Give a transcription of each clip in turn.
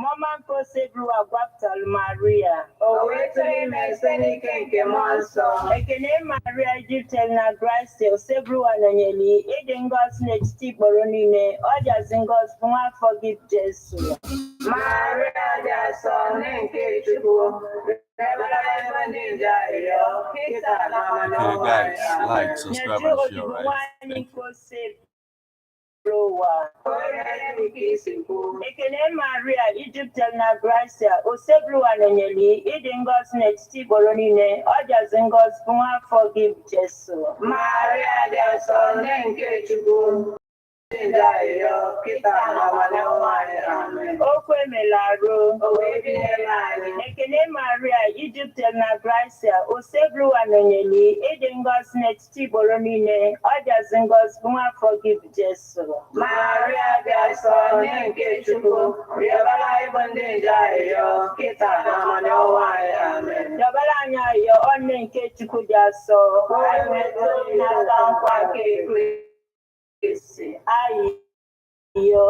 Mama Posebru Agwaptal Maria. Owetri meseni kenke monso. Ekene Maria Egyptel na Grace Osebru Ananyeli. Edengos Nechti Boronine. Ojazingos Puma forgive Jesus. Maria Jason Nenke Chubu. Okay, guys, like, subscribe, and share, right? Thank you. Ekene Maria Egyptel na Gracia Osebru Ananyeli. Edengos Nechti Boronine. Ojazingos Puma forgive Jesus. Maria Jason Nenke Chubu. Okwe Melaro. Ekene Maria Egyptel na Gracia Osebru Ananyeli. Edengos Nechti Boronine. Ojazingos Puma forgive Jesus. Maria Jason Nenke Chubu. Yabala ibonde jayo. Kita na mano wai amen. Yabala anya yo onne nke Chukwu jaso. Koi meto na kankwa ke Ayo,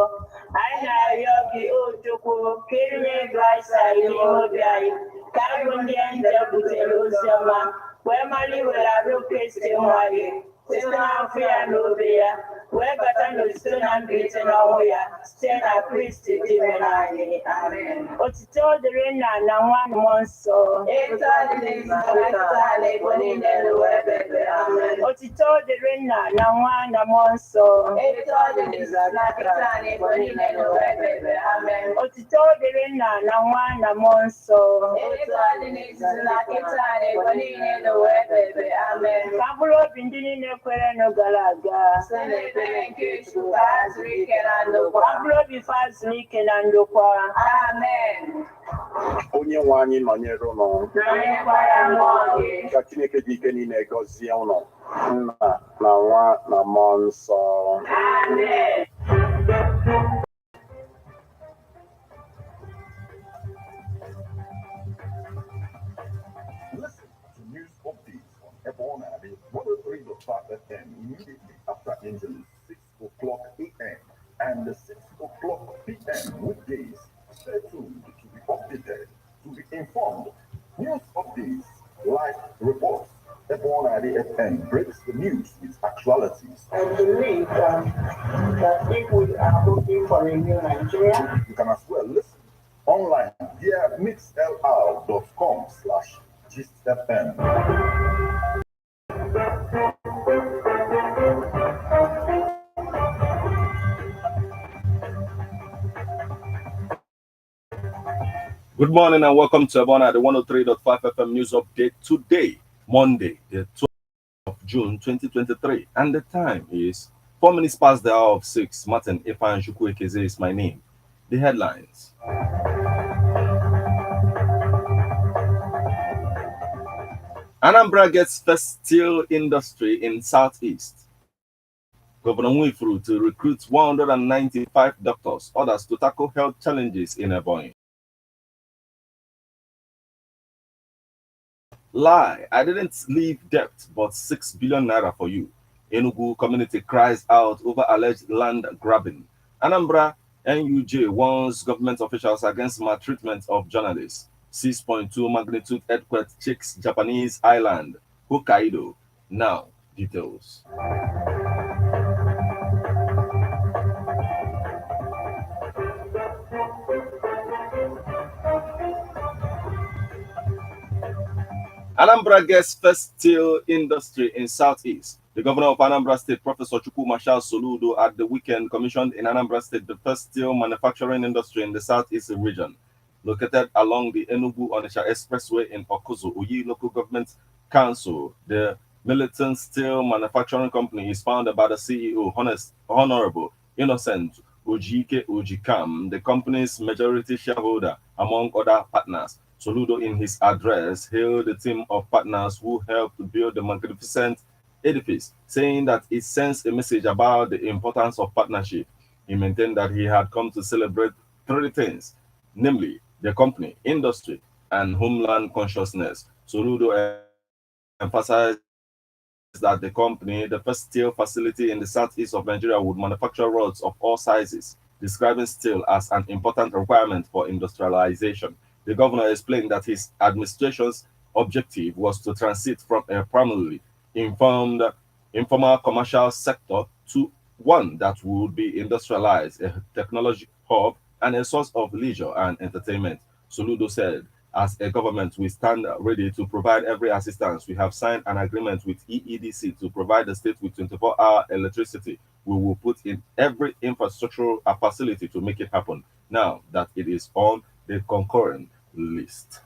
ayo ki Ojukwu kirinye Gracia Imobiai. Kaibundi ende butelu zema. Wemali wela ro Kristi mwaye. Sina afia n'obia. Webata no sina mbite na oya. Sina Kristi dimenani. Amen. Otito dịrị nna na nwa na mmụọ nsọ. Otito dịrị nna na nwa na mmụọ nsọ. Otito dịrị nna na nwa na mmụọ nsọ. Ka mkpụrụ obi ndị niile kwerenụ gara aga. Ka mkpụrụ obi fazuru ike na ndokwa. Amen. Onye nwe anyị nọnyere ụnụ. Ka Chineke dị ike niile gọzie ụnụ. Nna na nwa na mmụọ nsọ. Amen. Listen to news updates on Ebon Abbey 103.5 FM immediately after Angeles 6 o'clock a.m. and 6 o'clock p.m. weekdays. Stay tuned to be updated, to be informed. News updates, live reports. Ebon Abbey FM breaks the news with actualities. I believe that if we are looking for a new Nigeria, You can as well listen online via mixlr.com/gistfm. Good morning and welcome to Ebona, the 103.5 FM news update today, Monday, the 12th of June 2023. And the time is 4 minutes past the hour of 6. Martin Ifan Chukwuekeze is my name. The headlines. Anambra gets first steel industry in Southeast. Governor Nwifuru to recruit 195 doctors, others to tackle health challenges in Ebonyi. Lie, I didn't leave debt but 6 billion naira for you. Enugu community cries out over alleged land grabbing. Anambra NUJ warns government officials against maltreatment of journalists. 6.2 magnitude earthquake shakes Japanese island, Hokkaido. Now, details. Anambra gets first steel industry in Southeast. The governor of Anambra State, Professor Chukwuemeka Soludo, at the weekend commissioned in Anambra State the first steel manufacturing industry in the Southeast region. Located along the Enugu-Onitsha Expressway in Okuzu, Uyi Local Government Council, the Militant Steel Manufacturing Company is founded by the CEO, Honorable Innocent Ojike Ojikam, the company's majority shareholder, among other partners. Soludo, in his address, hailed the team of partners who helped build the magnificent edifice, saying that it sends a message about the importance of partnership. He maintained that he had come to celebrate three things, namely the company, industry, and homeland consciousness. Soludo emphasized that the company, the first steel facility in the southeast of Nigeria, would manufacture rods of all sizes. describing steel as an important requirement for industrialization. The governor explained that his administration's objective was to transit from a primarily informed, informal commercial sector to one that would be industrialized, a technology hub, and a source of leisure and entertainment. Soludo said, as a government, we stand ready to provide every assistance. We have signed an agreement with EEDC to provide the state with 24-hour electricity. We will put in every infrastructural facility to make it happen now that it is on the concurrent list.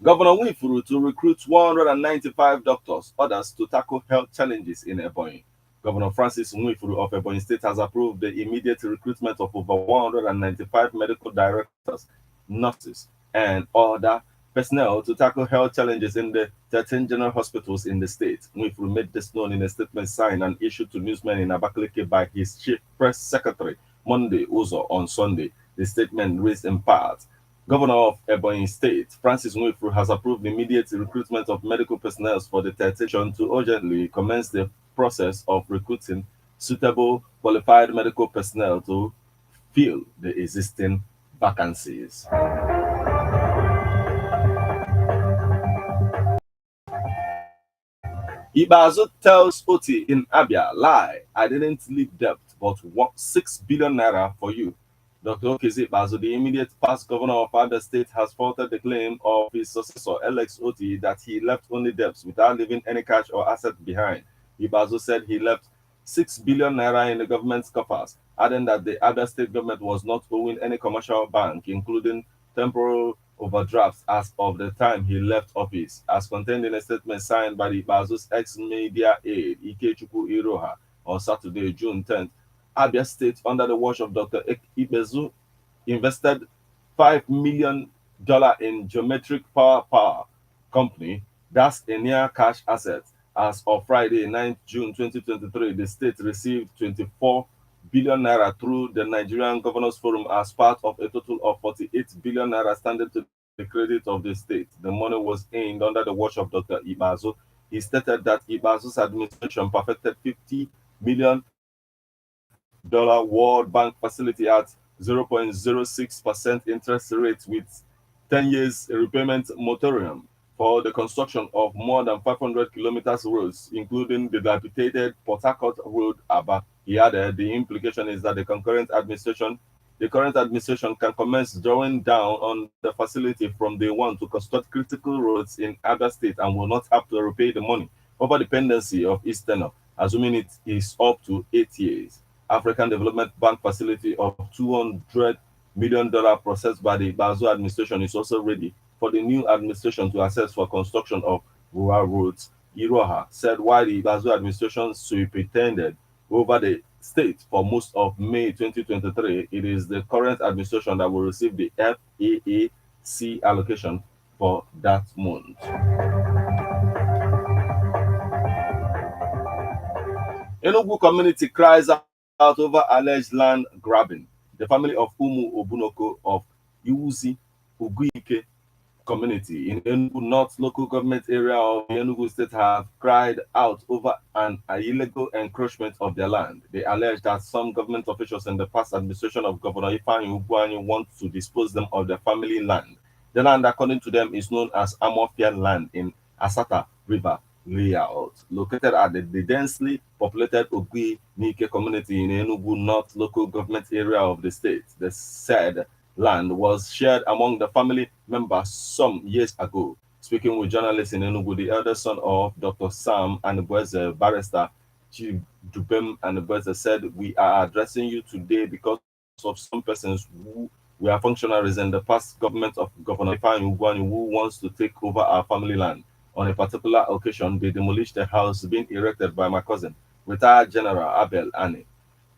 Governor Winfrey to recruit 195 doctors, others to tackle health challenges in Ebonyi. Governor Francis Winfrey of Ebonyi State has approved the immediate recruitment of over 195 medical directors, nurses, and other personnel to tackle health challenges in the 13 general hospitals in the state. Winfrey made this known in a statement signed and issued to newsmen in Abakaliki by his chief press secretary, Monday Uzo, on Sunday. The statement reads in part, Governor of Ebonyi State, Francis Nwifuru, has approved the immediate recruitment of medical personnel for the 13th to urgently commence the process of recruiting suitable qualified medical personnel to fill the existing vacancies. Ibazu tells Oti in Abia, lie, I didn't leave debt, but want 6 billion naira for you. Dr. Okezi Ibazu, the immediate past governor of Abia State, has faulted the claim of his successor, Alex Oti, that he left only debts without leaving any cash or asset behind. Ibazu said he left 6 billion naira in the government's coffers, adding that the Abia State government was not owing any commercial bank, including temporal overdrafts as of the time he left office, as contained in a statement signed by the Ibazu's ex-media aide, Ikechukwu Iroha, on Saturday, June 10th. Abia State, under the watch of Dr. Ibezu, invested $5 million in Geometric Power Company. That's a near cash asset. As of Friday, 9th June 2023, the state received 24 billion naira through the Nigerian Governors Forum as part of a total of 48 billion naira standing to the credit of the state. The money was aimed under the watch of Dr. Ibazu. He stated that Ibazu's administration perfected $50 million World Bank facility at 0.06% interest rate with 10 years repayment moratorium for the construction of more than 500 kilometers roads, including the dilapidated Port Harcourt Road, Aba. He added, the implication is that the current administration can commence drawing down on the facility from day one to construct critical roads in Abia State and will not have to repay the money over the pendency of its tenure, assuming it is up to 8 years. African Development Bank facility of $200 million processed by the Bazo administration is also ready for the new administration to assess for construction of rural roads. Iroha said while the Bazo administration superintended over the state for most of May 2023, it is the current administration that will receive the FAAC allocation for that month. Enugu community cries out over alleged land grabbing. The family of Umu Obunoko of Iwuzi Uguike community in Enugu North local government area of Enugu State have cried out over an illegal encroachment of their land. They allege that some government officials in the past administration of Governor Ifeanyi Ugwuanyi want to dispose them of their family land. The land, according to them, is known as Amofia land in Asata River layout, located at the densely populated Ogui Nike community in Enugu North local government area of the state. The said land was shared among the family members some years ago. Speaking with journalists in Enugu, the eldest son of Dr. Sam Anubweze, barrister Chief Dubem Anubweze, said, "We are addressing you today because of some persons who were functionaries in the past government of Governor Ifeanyi Ugwuanyi who wants to take over our family land. On a particular occasion, they demolished the house being erected by my cousin, retired General Abel Ani.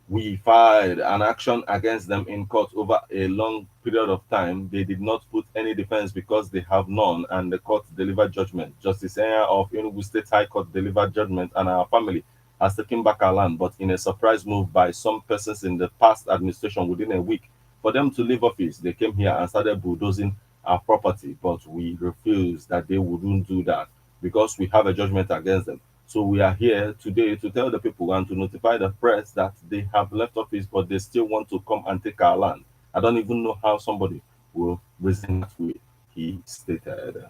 We filed an action against them in court over a long period of time. They did not put any defense because they have none, and the court delivered judgment. Justice Enya of Enugu State High Court delivered judgment, and our family has taken back our land, but in a surprise move by some persons in the past administration within a week. For them to leave office, they came here and started bulldozing our property, but we refused that they wouldn't do that because we have a judgment against them. So we are here today to tell the people and to notify the press that they have left office, but they still want to come and take our land. I don't even know how somebody will reason that way, he stated.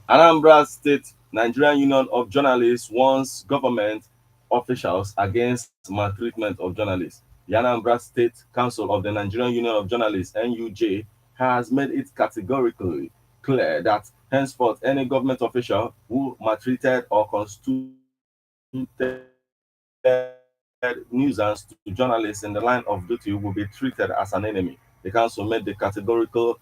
Anambra State Nigerian Union of Journalists warns government officials against maltreatment of journalists. The Anambra State Council of the Nigerian Union of Journalists (NUJ) has made it categorically clear that henceforth any government official who maltreated or nuisance to journalists in the line of duty will be treated as an enemy. The council made the categorical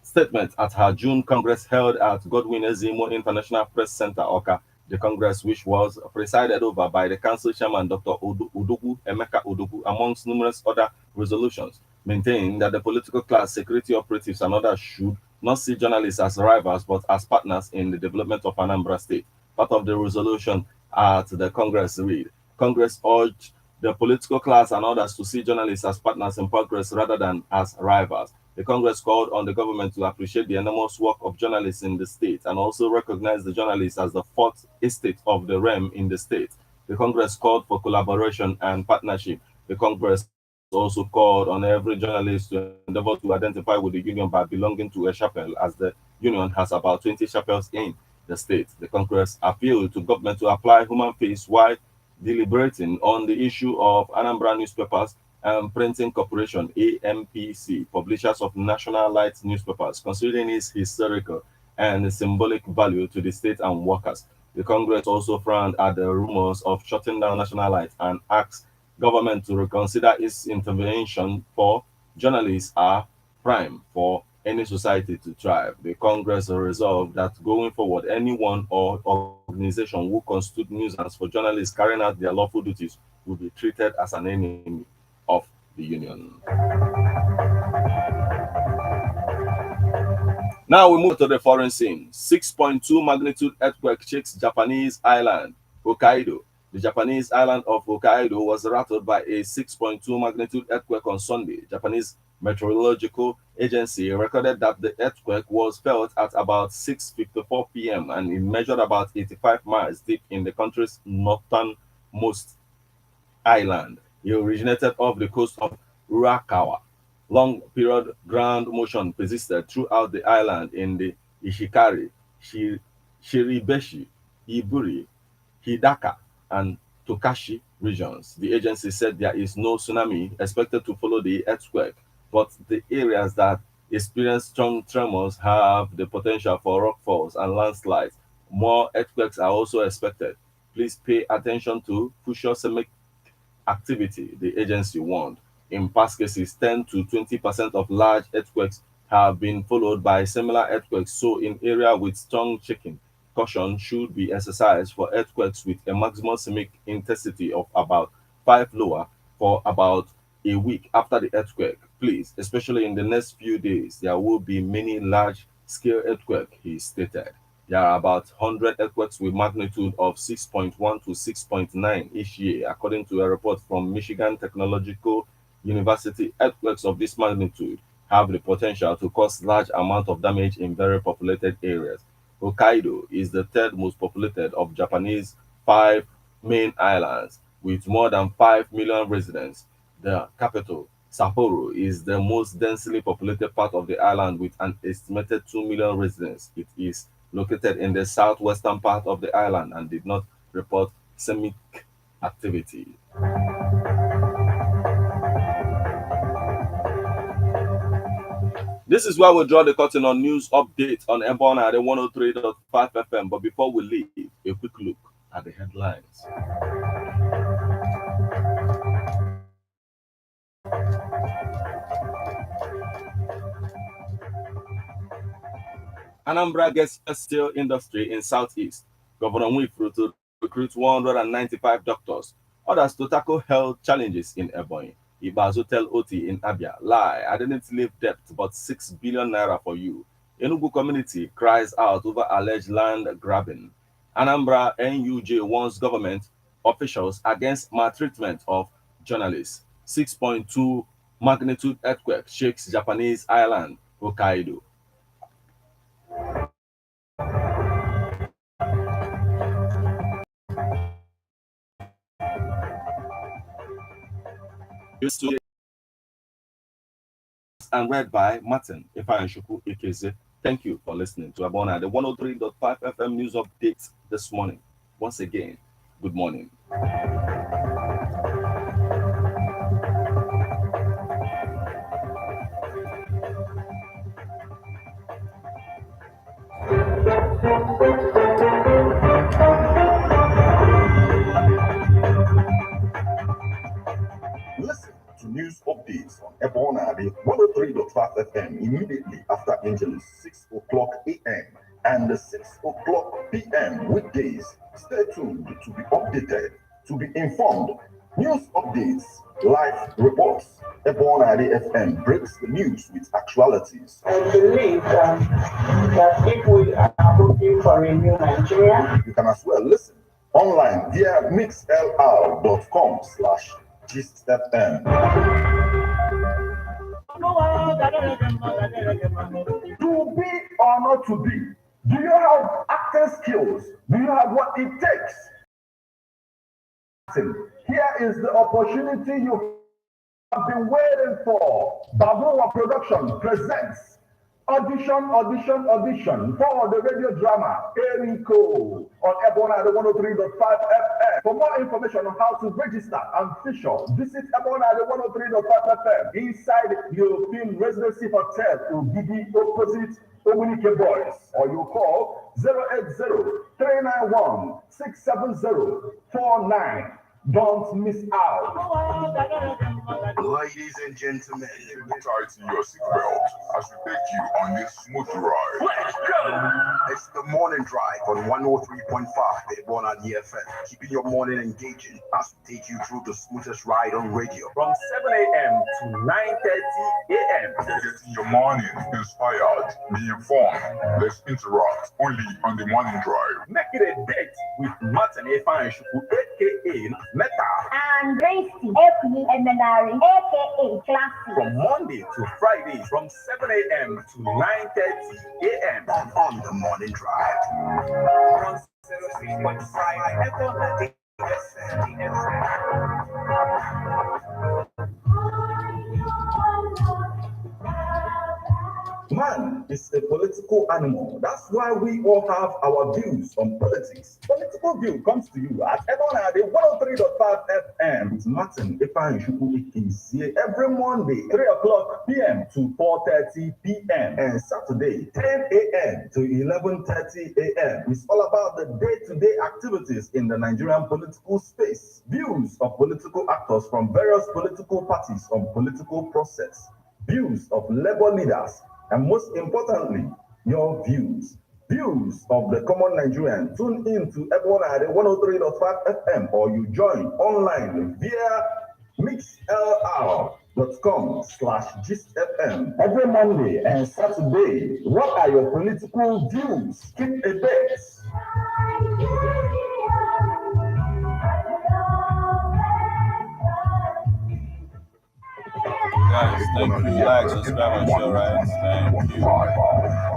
statement at her June Congress held at Godwin Ezimo International Press Center, Oka. The Congress, which was presided over by the Council Chairman Dr. Udugu Emeka Udugu, amongst numerous other resolutions, maintained that the political class, security operatives, and others should not see journalists as rivals but as partners in the development of Anambra State. Part of the resolution at the Congress read, Congress urged the political class and others to see journalists as partners in progress rather than as rivals. The Congress called on the government to appreciate the enormous work of journalists in the state and also recognize the journalists as the fourth estate of the realm in the state. The Congress called for collaboration and partnership. The Congress also called on every journalist to endeavor to identify with the union by belonging to a chapel, as the union has about 20 chapels in the state. The Congress appealed to government to apply human face while deliberating on the issue of Anambra newspapers and Printing Corporation (AMPC), publishers of National Light newspapers, considering its historical and symbolic value to the state and workers. The Congress also frowned at the rumors of shutting down National Light and asked government to reconsider its intervention for journalists are prime for any society to thrive. The Congress resolved that going forward, anyone or organization who constitute nuisance for journalists carrying out their lawful duties will be treated as an enemy of the union. Now we move to the foreign scene. 6.2 magnitude earthquake shakes Japanese island, Hokkaido. The Japanese island of Hokkaido was rattled by a 6.2 magnitude earthquake on Sunday. Japanese Meteorological Agency recorded that the earthquake was felt at about 6:54 p.m. and it measured about 85 miles deep in the country's northernmost island. It originated off the coast of Urakawa. Long period ground motion persisted throughout the island in the Ishikari, Shiribeshi, Iburi, Hidaka, and Tokashi regions. The agency said there is no tsunami expected to follow the earthquake, but the areas that experience strong tremors have the potential for rockfalls and landslides. More earthquakes are also expected. Please pay attention to future seismic activity, the agency warned. In past cases, 10 to 20% of large earthquakes have been followed by similar earthquakes, so in area with strong shaking, caution should be exercised for earthquakes with a maximum seismic intensity of about 5 lower for about a week after the earthquake. Please, especially in the next few days, there will be many large-scale earthquakes, he stated. There are about 100 earthquakes with magnitude of 6.1 to 6.9 each year, according to a report from Michigan Technological University. Earthquakes of this magnitude have the potential to cause large amount of damage in very populated areas. Hokkaido is the third most populated of Japanese five main islands, with more than 5 million residents. The capital, Sapporo, is the most densely populated part of the island with an estimated 2 million residents. It is located in the southwestern part of the island and did not report seismic activity. This is where we draw the curtain on news update on Ebona at the 103.5 FM. But before we leave, a quick look at the headlines. Anambra gets first steel industry in Southeast. Governor Nwifuru to recruit 195 doctors. Others to tackle health challenges in Ebonyi. Ibazu tell OT in Abia, lie, I didn't leave debt but 6 billion naira for you. Enugu community cries out over alleged land grabbing. Anambra NUJ warns government officials against maltreatment of journalists. 6.2 magnitude earthquake shakes Japanese island, Hokkaido. And read by Martin Ifeanyi Ikeze. Thank you for listening to Abona, the 103.5 FM news update this morning. Once again, good morning. Listen to news updates on Ebona, the 103.5 FM immediately after Angelus 6 o'clock a.m. and the 6 o'clock p.m. weekdays. Stay tuned to be updated, to be informed. News updates, live reports. Ebona FM breaks the news with actualities. I believe that if we are looking for a new Nigeria, You can as well listen online via mixlr.com/GistFM. To be or not to be? Do you have acting skills? Do you have what it takes? Here is the opportunity you have been waiting for. Babuwa Production presents audition for the radio drama Eriko on Ebona, the 103.5 FM. For more information on how to register and feature, visit Ebona, the 103.5 FM inside European Residency Hotel Ugidi opposite Omunike Boys, or you call 080-391-670-49. Don't miss out. Ladies and gentlemen, tighten your seatbelt as we take you on this smooth ride. let's go! It's the morning drive on 103.5 Ebona DFM, keeping your morning engaging as we take you through the smoothest ride on radio. From 7 a.m. to 9:30 a.m. Getting your morning inspired, be informed. Let's interact only on the morning drive. Make it a date with Martin Ifeanyi, aka Meta. And Gracie, aka Emenari, aka Classy. From Monday to Friday, from 7 a.m. to 9:30 a.m. On the morning drive. On 06.5 FM. Man is a political animal. That's why we all have our views on politics. Political View comes to you at Ebona, the 103.5 FM with Martin Ifeanyi Ikeze every Monday, 3 o'clock p.m. to 4:30 p.m. and Saturday, 10 a.m. to 11:30 a.m. It's all about the day-to-day activities in the Nigerian political space. Views of political actors from various political parties on political process. Views of labor leaders. And most importantly, your views. Views of the common Nigerian. Tune in to Ebona at 103.5 FM or you join online via mixlr.com/GistFM every Monday and Saturday. What are your political views? Keep a date. Guys, thank you. Like, subscribe, and share, right? Thank you.